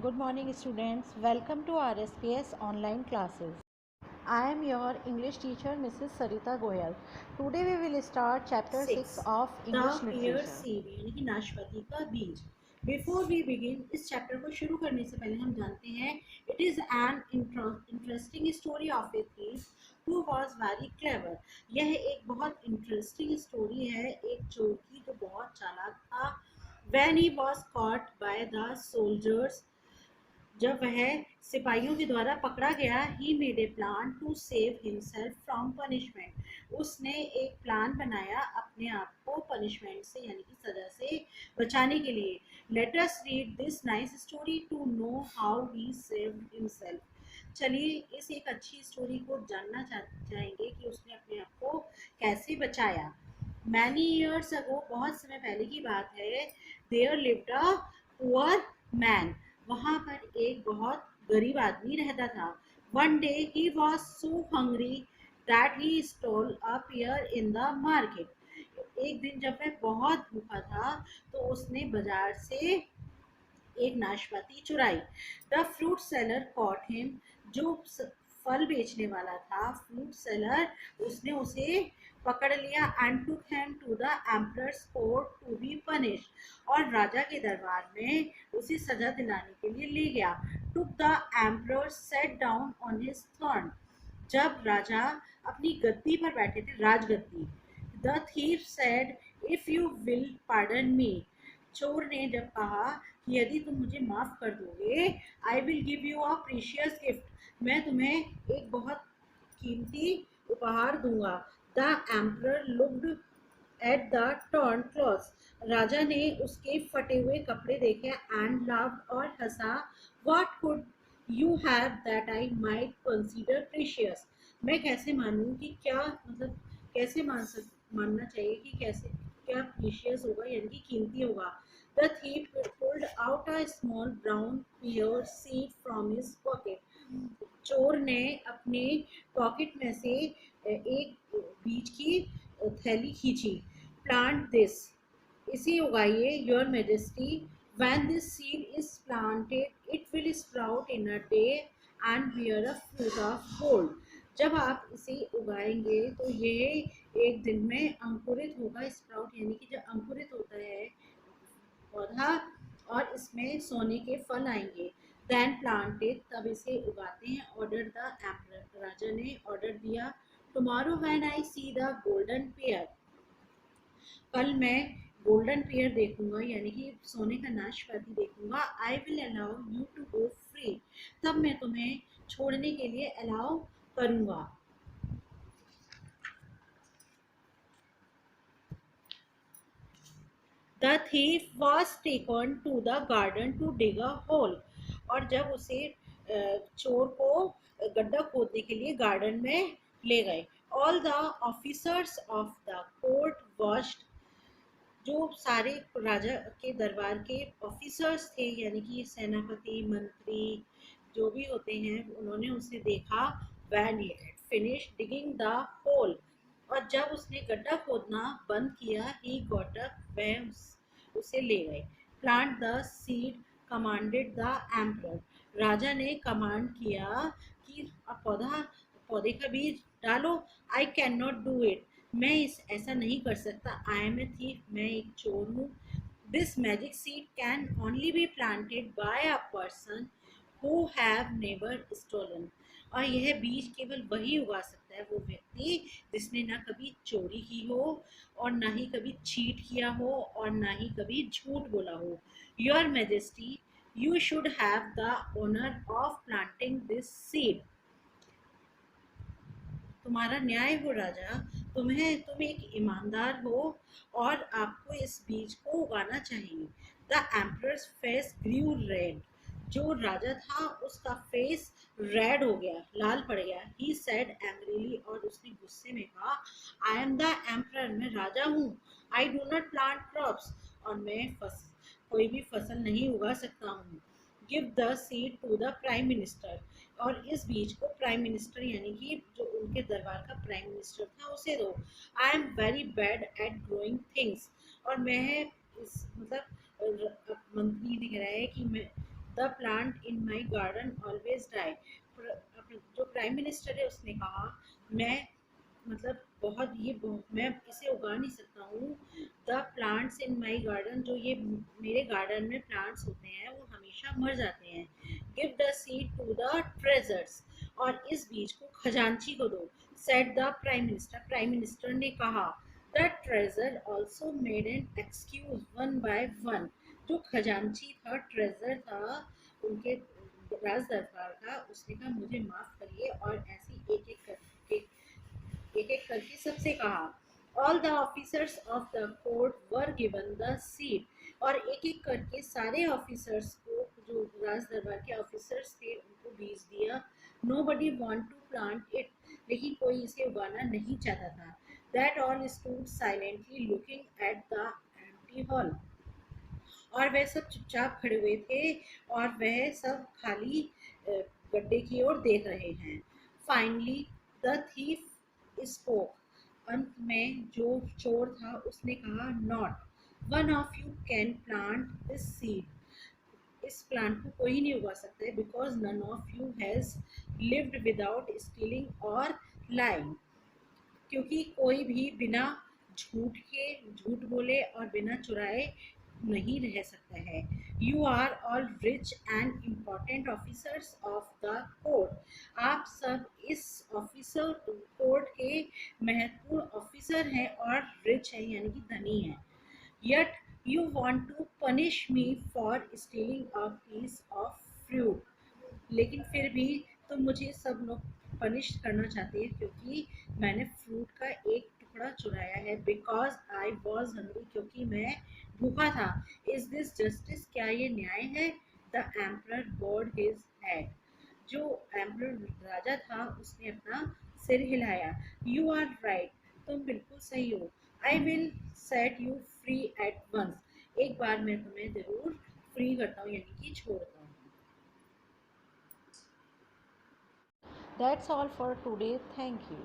Good morning, students. Welcome to RSPS online classes. I am your English teacher, Mrs. Sarita Goyal. Today we will start chapter 6 6. of English the pair literature. Seed यानी कि नाशपाती का बीज। Before we begin, इस chapter को शुरू करने से पहले हम जानते हैं it is an interesting story of a thief who was very clever. यह एक बहुत इंटरेस्टिंग स्टोरी है एक चोर की जो बहुत चालाक था। When he was caught by the soldiers, जब वह सिपाहियों के द्वारा पकड़ा गया, he made a plan to save himself from punishment. उसने एक प्लान बनाया अपने आप को पनिशमेंट से यानी कि सजा से बचाने के लिए। Let us read this nice story to know how he saved himself. चलिए इस एक अच्छी स्टोरी को जानना चाहेंगे कि उसने अपने आप को कैसे बचाया। मैनी ईयर्स अगो, बहुत समय पहले की बात है, there lived a poor man. वहाँ पर एक बहुत गरीब आदमी रहता था। One day he was so hungry that he stole a pear in the market. एक दिन जब वह बहुत भूखा था तो उसने बाजार से एक नाशपाती चुराई। The fruit seller cot him, जो फल बेचने वाला था फ्रूट सेलर, उसने उसे पकड़ लिया and took him to the emperor's court to be punish, और राजा के दरबार में उसे सजा दिलाने के लिए ले गया। Took the emperor sat down on his throne, जब राजा अपनी गद्दी पर बैठे थे, राजगद्दी। The thief said, if you will pardon me, चोर ने जब कहा कि यदि तुम मुझे माफ कर दोगे, I will give you a precious gift, मैं तुम्हें एक बहुत कीमती उपहार दूंगा। The emperor looked at the torn clothes, राजा ने उसके फटे हुए कपड़े देखे एंड लाफ्ड और हंसा। What could you have that I might consider precious, मैं कैसे मानूं कि क्या मतलब कैसे मानना चाहिए कि कैसे क्या प्रीशियस होगा यानी कि कीमती होगा। The thief pulled out a small brown pair seed from his pocket, चोर ने अपने पॉकेट में से एक बीज की थैली खींची। प्लांट दिस, इसे उगाइए your majesty, when this seed is planted it will sprout in a day and bear a fruit of gold, जब आप इसे उगाएंगे तो ये एक दिन में अंकुरित होगा। स्प्राउट यानी कि जब अंकुरित होता है पौधा और इसमें सोने के फल आएंगे। देन प्लांटेड, तब इसे उगाते हैं। ऑर्डर द एम्परर, राजा ने ऑर्डर दिया। Tomorrow when I see the golden pair, कल मैं गोल्डन पेयर देखूंगा यानी कि सोने का नाशपाती देखूंगा। I will allow you to go free, तब मैं तुम्हें छोड़ने के लिए अलाउ करूंगा। The thief was taken to the garden to dig a hole, और जब उसे चोर को गड्ढा खोदने के लिए गार्डन में ले गए। All the officers of the court watched, जो सारे राजा के दरबार के ऑफिसर्स थे यानी कि सेनापति मंत्री जो भी होते हैं उन्होंने उसे देखा। When he had finish digging the hole, और जब उसने गड्ढा खोदना बंद किया, ही गॉट अप, वह उसे ले गए। Plant the seed commanded the emperor, राजा ने कमांड किया कि अब पौधे का बीज डालो। I can not do it, मैं इस ऐसा नहीं कर सकता। आई एम ए थीफ, मैं एक चोर हूँ। This magic seed can only be planted by a person who have never stolen, और यह बीज केवल वही उगा सकता है वो व्यक्ति जिसने ना कभी चोरी की हो और ना ही कभी चीट किया हो और ना ही कभी झूठ बोला हो। Your majesty, you should have the honour of planting this seed, तुम्हारा न्याय हो राजा, तुम एक ईमानदार हो और आपको इस बीज को उगाना चाहिए। The emperor's face grew red, जो राजा था उसका फेस रेड हो गया, लाल पड़ गया। ही सेड एंग्रीली, और उसने गुस्से में कहा, आई एम द एम्परर, मैं राजा हूँ। I do not plant crops, और मैं कोई भी फसल नहीं उगा सकता हूँ। Give the seed to the prime minister, और इस बीज को प्राइम मिनिस्टर यानी कि जो उनके दरबार का प्राइम मिनिस्टर था उसे दो। I am very bad at growing things, और मैं इस मतलब मंत्री ने कह रहा है कि मैं the plant in my garden always die. जो प्राइम मिनिस्टर है उसने कहा, मैं मतलब मैं इसे उगा नहीं सकता हूँ। The plants in my garden, जो ये मेरे गार्डन में प्लांट्स होते हैं वो हमेशा मर जाते हैं। Give the seed to the treasurers, और इस बीज को खजांची को दो। Said the prime minister, prime minister ने कहा। The treasurer also made an excuse one by one. जो खजांची था, ट्रेजर था उनके राज दरबार का, उसने कहा मुझे माफ करिए, और ऐसी एक एक करके सबसे कहा। All the officers of the court were given the seat, और एक एक करके सारे ऑफिसर्स को, जो राज दरबार के ऑफिसर्स थे उनको बीज दिया। Nobody want to plant it, लेकिन कोई इसे उगाना नहीं चाहता था। That all stood silently looking at the empty hall, और वह सब चुपचाप खड़े हुए थे, और वह सब खाली गड्ढे की ओर देख रहे हैं। फाइनली द थीफ स्पोक, अंत में जो चोर था उसने कहा, not one of you can plant this seed. इस प्लांट को कोई नहीं उगा सकता है, because none of you has lived without stealing और लाइंग, क्योंकि कोई भी बिना झूठ बोले और बिना चुराए नहीं रह सकता है। You are all rich and important officers of the court, आप सब इस ऑफिसर कोर्ट के महत्वपूर्ण ऑफिसर हैं और रिच हैं यानी कि धनी हैं। Yet you want to punish me for stealing a piece of fruit, लेकिन फिर भी तुम मुझे सब लोग पनिश करना चाहते हैं क्योंकि मैंने फ्रूट का एक टुकड़ा चुराया है। बिकॉज आई वॉज हंग्री, क्योंकि मैं भूखा था। इज दिस जस्टिस, क्या ये न्याय है? The emperor board his head, जो एम्परर राजा था उसने अपना सिर हिलाया। यू आर राइट, तुम बिल्कुल सही हो। I will set you free at once, एक बार मैं तुम्हें जरूर फ्री करता हूँ यानी कि छोड़ता हूँ। That's all for today. Thank you.